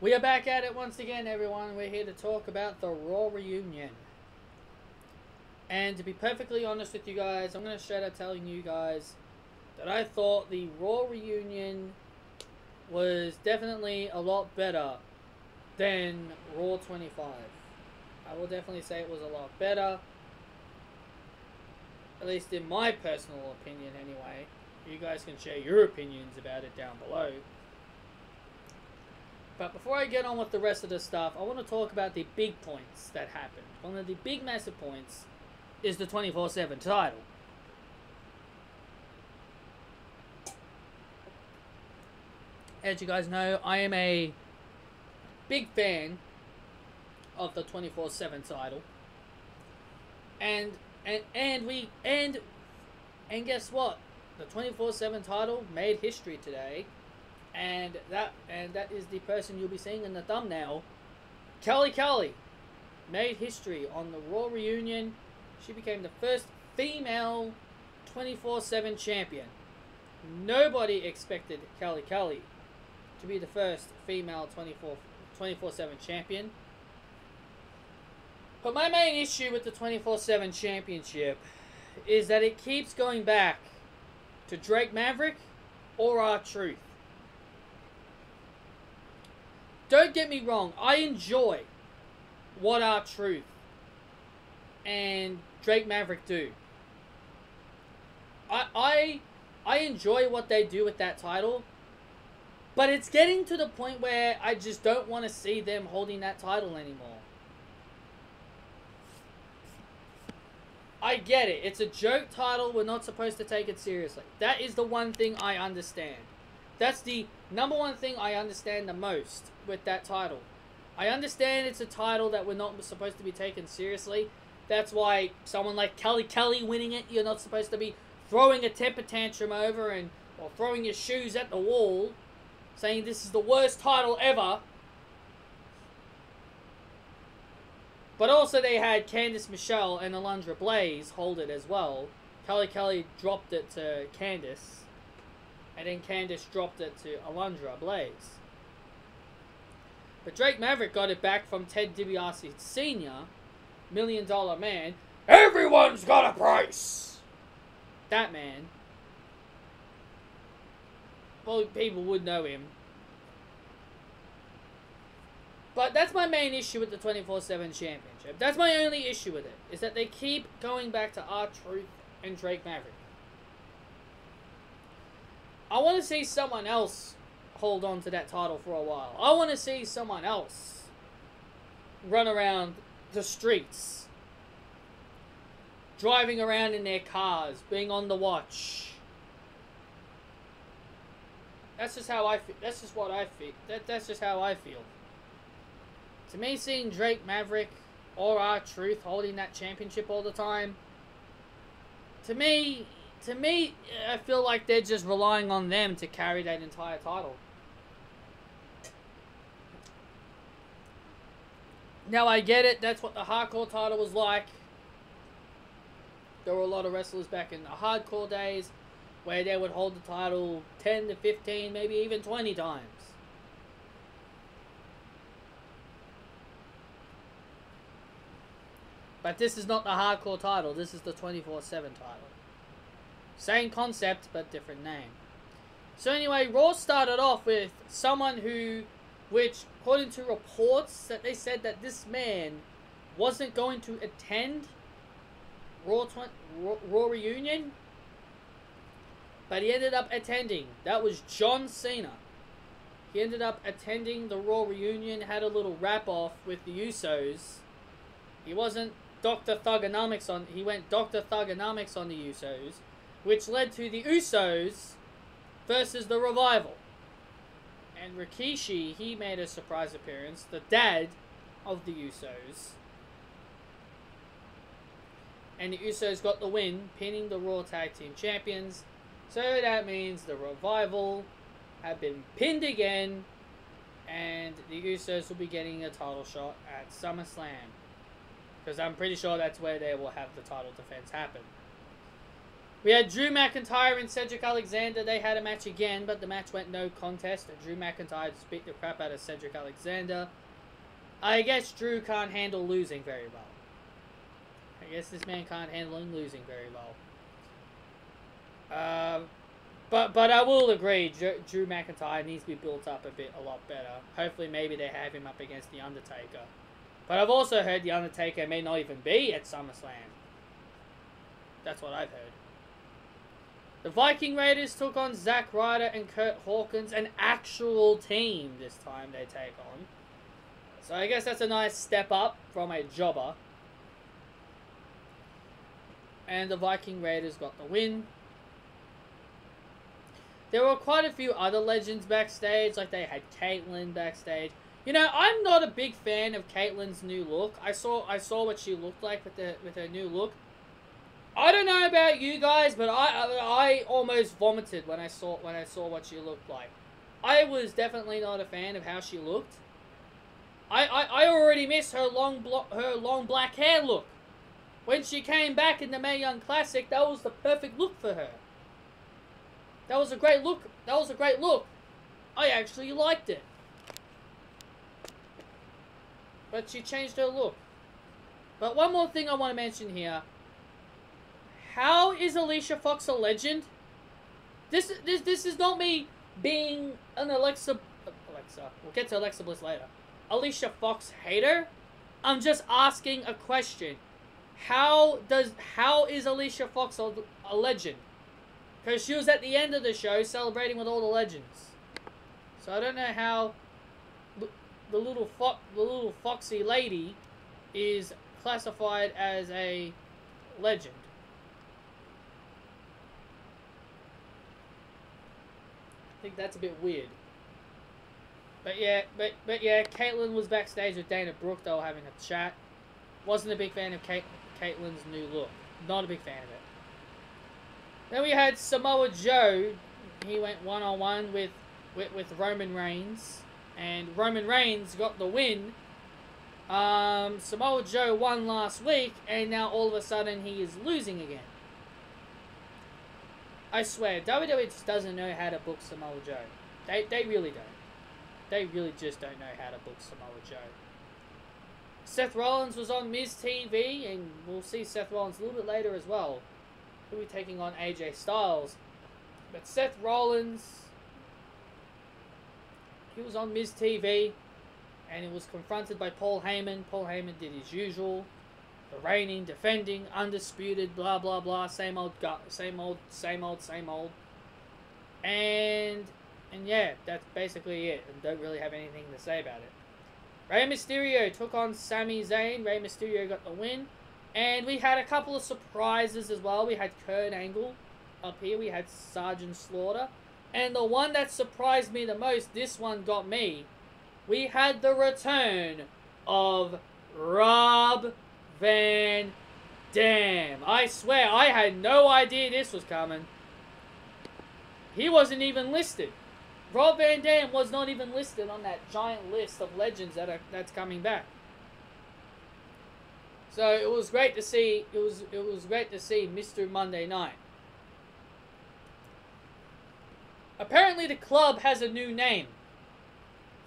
We are back at it once again, everyone. We're here to talk about the Raw reunion. And to be perfectly honest with you guys, I'm going to straight up telling you guys that I thought the Raw reunion was definitely a lot better than Raw 25. I will definitely say it was a lot better. At least in my personal opinion anyway. You guys can share your opinions about it down below. But before I get on with the rest of the stuff, I want to talk about the big points that happened. One of the big massive points is the 24/7 title. As you guys know, I am a big fan of the 24/7 title. And guess what? The 24/7 title made history today. And that is the person you'll be seeing in the thumbnail. Kelly made history on the Raw reunion. She became the first female 24/7 champion. Nobody expected Kelly to be the first female 24/7 champion. But my main issue with the 24/7 championship is that it keeps going back to Drake Maverick or R-Truth. Don't get me wrong, I enjoy what R-Truth and Drake Maverick do. I enjoy what they do with that title, but it's getting to the point where I just don't want to see them holding that title anymore. I get it, it's a joke title, we're not supposed to take it seriously. That is the one thing I understand. That's the number one thing I understand the most with that title. I understand it's a title that we're not supposed to be taken seriously. That's why someone like Kelly winning it, you're not supposed to be throwing a temper tantrum over or throwing your shoes at the wall, saying this is the worst title ever. But also they had Candice Michelle and Alundra Blaze hold it as well. Kelly dropped it to Candice. And then Candice dropped it to Alundra Blaze. But Drake Maverick got it back from Ted DiBiase Sr., $1 Million Man. Everyone's got a price! That man. Well, people would know him. But that's my main issue with the 24/7 championship. That's my only issue with it. Is that they keep going back to R-Truth and Drake Maverick. I want to see someone else hold on to that title for a while. I want to see someone else run around the streets, driving around in their cars, being on the watch. That's just how I feel. That's just what I feel. That's just how I feel. To me, seeing Drake Maverick or R-Truth holding that championship all the time, to me, I feel like they're just relying on them to carry that entire title. Now, I get it. That's what the hardcore title was like. There were a lot of wrestlers back in the hardcore days where they would hold the title 10 to 15, maybe even 20 times. But this is not the hardcore title. This is the 24/7 title. Same concept, but different name. So anyway, Raw started off with someone which according to reports, that they said that this man wasn't going to attend Raw reunion, but he ended up attending. That was John Cena. He ended up attending the Raw reunion, had a little rap-off with the Usos. He wasn't Dr. Thuganomics on... He went Dr. Thuganomics on the Usos, which led to the Usos versus the Revival. And Rikishi, he made a surprise appearance, the dad of the Usos. And the Usos got the win, pinning the Raw Tag Team Champions. So that means the Revival have been pinned again, and the Usos will be getting a title shot at SummerSlam. Because I'm pretty sure that's where they will have the title defense happen. We had Drew McIntyre and Cedric Alexander. They had a match again, but the match went no contest. And Drew McIntyre just beat the crap out of Cedric Alexander. I guess Drew can't handle losing very well. I guess this man can't handle losing very well. But I will agree, Drew McIntyre needs to be built up a lot better. Hopefully, maybe they have him up against The Undertaker. But I've also heard The Undertaker may not even be at SummerSlam. That's what I've heard. The Viking Raiders took on Zack Ryder and Kurt Hawkins, an actual team this time they take on. So I guess that's a nice step up from a jobber. And the Viking Raiders got the win. There were quite a few other legends backstage, like they had Caitlyn backstage. You know, I'm not a big fan of Caitlyn's new look. I saw what she looked like with her new look. I don't know about you guys, but I almost vomited when I saw what she looked like. I was definitely not a fan of how she looked. I already missed her long black hair look. When she came back in the Mae Young Classic, that was the perfect look for her. That was a great look. I actually liked it. But she changed her look. But one more thing I want to mention here. How is Alicia Fox a legend? This is not me being an Alexa. We'll get to Alexa Bliss later. Alicia Fox hater. I'm just asking a question. How is Alicia Fox a legend? Because she was at the end of the show celebrating with all the legends. So I don't know how the little foxy lady is classified as a legend. I think that's a bit weird. But yeah, Caitlyn was backstage with Dana Brooke. They were having a chat. Wasn't a big fan of Caitlyn's new look. Not a big fan of it. Then we had Samoa Joe. He went one-on-one with Roman Reigns. And Roman Reigns got the win. Samoa Joe won last week. And now all of a sudden he is losing again. I swear, WWE just doesn't know how to book Samoa Joe. They really don't. They really just don't know how to book Samoa Joe. Seth Rollins was on Miz TV, and we'll see Seth Rollins a little bit later as well. He'll be taking on AJ Styles. But Seth Rollins, he was on Miz TV, and he was confronted by Paul Heyman. Paul Heyman did his usual. The reigning, defending, undisputed, blah, blah, blah. Same old. And yeah, that's basically it. And don't really have anything to say about it. Rey Mysterio took on Sami Zayn. Rey Mysterio got the win. And we had a couple of surprises as well. We had Kurt Angle up here. We had Sergeant Slaughter. And the one that surprised me the most, this one got me. We had the return of Rob Van Dam. I swear, I had no idea this was coming. He wasn't even listed. Rob Van Dam was not even listed on that giant list of legends that's coming back. So it was great to see. It was great to see Mr. Monday Night. Apparently, the club has a new name.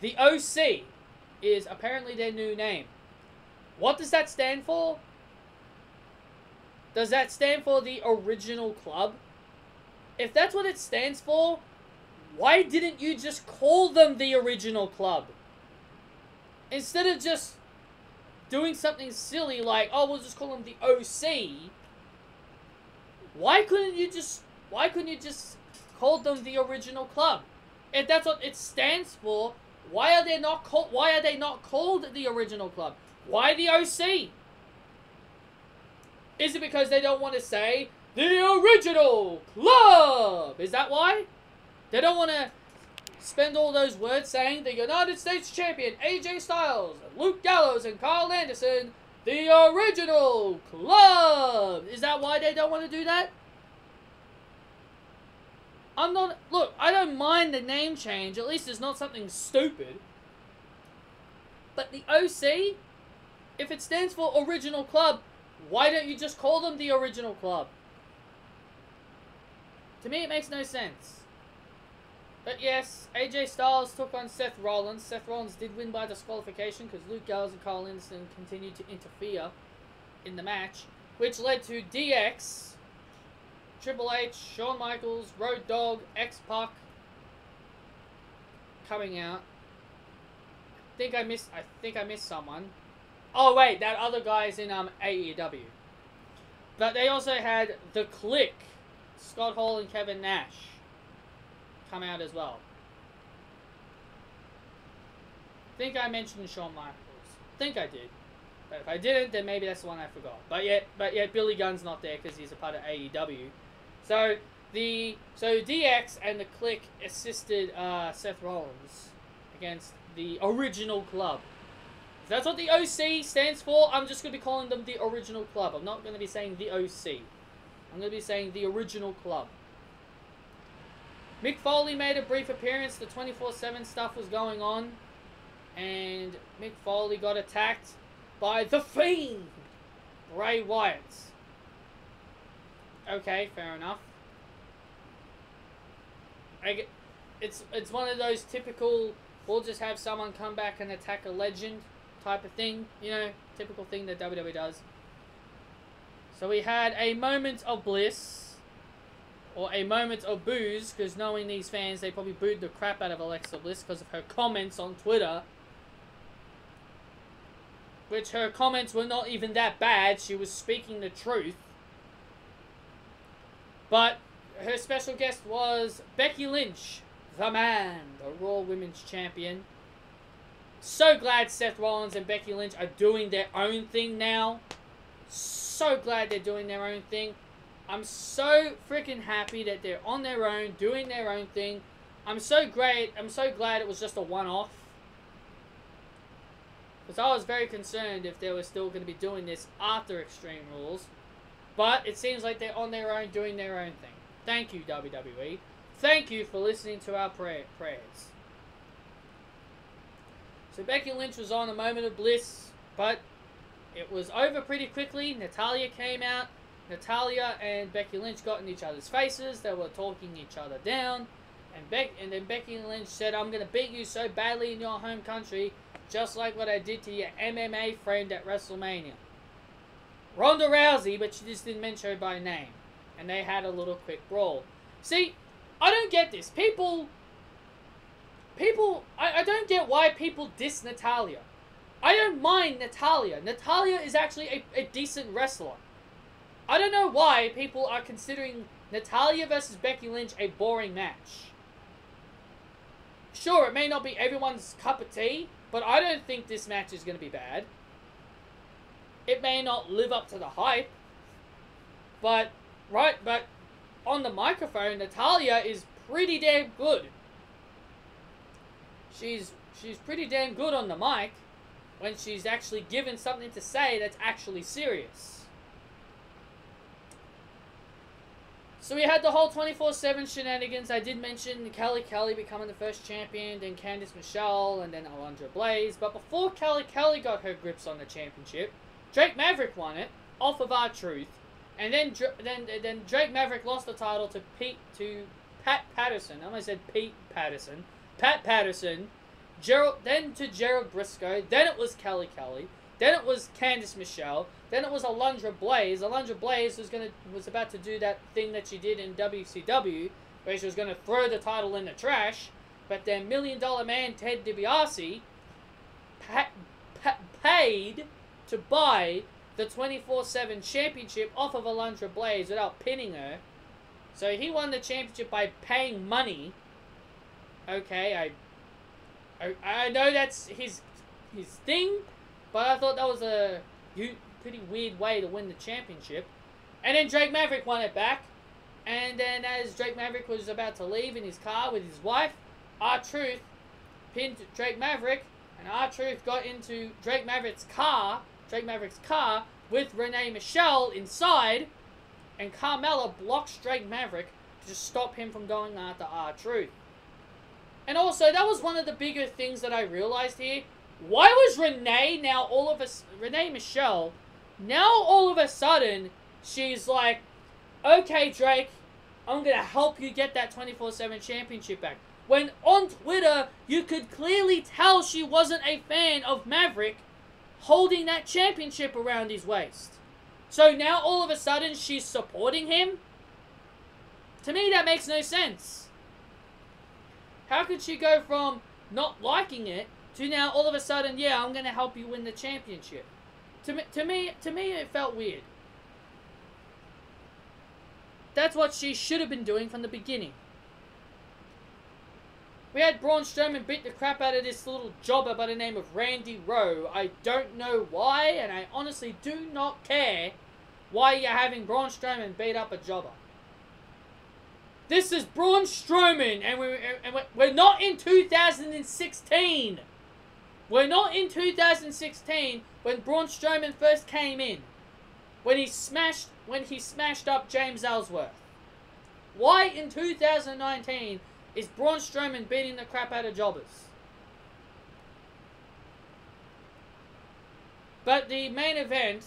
The OC is apparently their new name. What does that stand for? Does that stand for the original club? If that's what it stands for, why didn't you just call them the original club? Instead of just doing something silly like, oh, we'll just call them the OC. Why couldn't you just call them the original club? If that's what it stands for, why are they not called the original club? Why the OC? Is it because they don't want to say the original club? Is that why? They don't want to spend all those words saying the United States Champion AJ Styles, Luke Gallows, and Carl Anderson, the original club. Is that why they don't want to do that? Look, I don't mind the name change. At least it's not something stupid. But the OC, if it stands for original club, why don't you just call them the original club? To me, it makes no sense. But yes, AJ Styles took on Seth Rollins. Seth Rollins did win by disqualification because Luke Gallows and Carl Anderson continued to interfere in the match, which led to DX, Triple H, Shawn Michaels, Road Dogg, X-Pac coming out. I think I missed someone. Oh wait, that other guy's in AEW. But they also had The Click, Scott Hall and Kevin Nash, come out as well. I think I mentioned Shawn Michaels. I think I did. But if I didn't, then maybe that's the one I forgot. But yet Billy Gunn's not there because he's a part of AEW. So DX and The Click assisted Seth Rollins against the original club. If that's what the OC stands for, I'm just going to be calling them the original club. I'm not going to be saying the OC. I'm going to be saying the original club. Mick Foley made a brief appearance. The 24/7 stuff was going on. And Mick Foley got attacked by The Fiend, Bray Wyatt. Okay, fair enough. It's one of those typical, we'll just have someone come back and attack a legend type of thing. You know, typical thing that WWE does. So we had a moment of bliss, or a moment of booze, because knowing these fans, they probably booed the crap out of Alexa Bliss because of her comments on Twitter. Which her comments were not even that bad. She was speaking the truth. But her special guest was Becky Lynch, the man, the Raw Women's Champion. So glad Seth Rollins and Becky Lynch are doing their own thing now. So glad they're doing their own thing. I'm so freaking happy that they're on their own, doing their own thing. I'm so glad it was just a one-off. Because I was very concerned if they were still going to be doing this after Extreme Rules. But it seems like they're on their own, doing their own thing. Thank you, WWE. Thank you for listening to our prayers. So Becky Lynch was on a moment of bliss, but it was over pretty quickly. Natalya came out. Natalya and Becky Lynch got in each other's faces. They were talking each other down. And then Becky Lynch said, I'm going to beat you so badly in your home country, just like what I did to your MMA friend at WrestleMania. Ronda Rousey, but she just didn't mention her by name. And they had a little quick brawl. See, I don't get this. I don't get why people diss Natalya. I don't mind Natalya. Natalya is actually a decent wrestler. I don't know why people are considering Natalya versus Becky Lynch a boring match. Sure, it may not be everyone's cup of tea, but I don't think this match is going to be bad. It may not live up to the hype, but on the microphone, Natalya is pretty damn good. She's pretty damn good on the mic when she's actually given something to say that's actually serious. So we had the whole 24/7 shenanigans. I did mention Kelly becoming the first champion, then Candice Michelle, and then Alundra Blaze. But before Kelly got her grips on the championship, Drake Maverick won it off of R-Truth, and then Drake Maverick lost the title to Pat Patterson. I almost said Pete Patterson. Pat Patterson. Then to Gerald Briscoe. Then it was Kelly. Then it was Candice Michelle. Then it was Alundra Blaze. Alundra Blaze was about to do that thing that she did in WCW, where she was going to throw the title in the trash. But then $1 Million Man Ted DiBiase paid to buy the 24/7 championship off of Alundra Blaze without pinning her. So he won the championship by paying money. Okay, I know that's his thing, but I thought that was a pretty weird way to win the championship. And then Drake Maverick won it back. And then as Drake Maverick was about to leave in his car with his wife, R-Truth pinned Drake Maverick, and R-Truth got into Drake Maverick's car with Renee Michelle inside, and Carmella blocks Drake Maverick to stop him from going after R-Truth. And also, that was one of the bigger things that I realized here. Why was Renee Michelle, now all of a sudden, she's like, okay, Drake, I'm going to help you get that 24/7 championship back. When on Twitter, you could clearly tell she wasn't a fan of Maverick holding that championship around his waist. So now all of a sudden she's supporting him? To me, that makes no sense. How could she go from not liking it to now all of a sudden, yeah, I'm going to help you win the championship? To me, it felt weird. That's what she should have been doing from the beginning. We had Braun Strowman beat the crap out of this little jobber by the name of Randy Rowe. I don't know why, and I honestly do not care why you're having Braun Strowman beat up a jobber. This is Braun Strowman, and we're not in 2016. We're not in 2016 when Braun Strowman first came in. When he smashed up James Ellsworth. Why in 2019 is Braun Strowman beating the crap out of jobbers? But the main event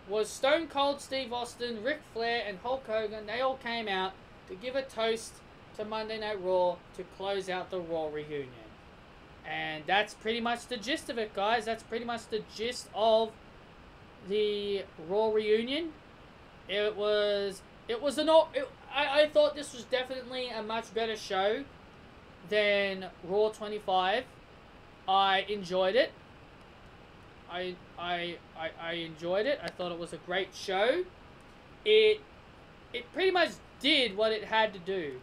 was Stone Cold Steve Austin, Ric Flair, and Hulk Hogan. They all came out to give a toast to Monday Night Raw to close out the Raw reunion. And that's pretty much the gist of it, guys. That's pretty much the gist of the Raw reunion. I thought this was definitely a much better show than Raw 25. I enjoyed it. I enjoyed it. I thought it was a great show. It pretty much did what it had to do.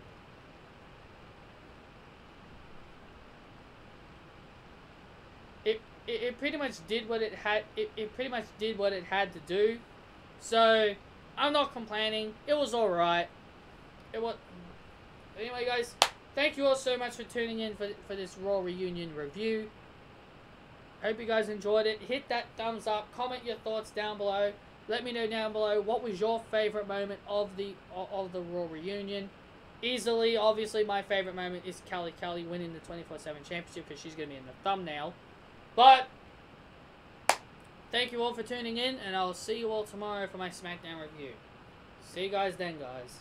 It pretty much did what it had. It pretty much did what it had to do. So I'm not complaining. It was all right. It was. Anyway, guys, thank you all so much for tuning in for this Raw reunion review. Hope you guys enjoyed it. Hit that thumbs up. Comment your thoughts down below. Let me know down below what was your favorite moment of the Raw reunion. Easily, obviously, my favorite moment is Kelly winning the 24/7 championship because she's gonna be in the thumbnail. But thank you all for tuning in, and I'll see you all tomorrow for my SmackDown review. See you guys then, guys.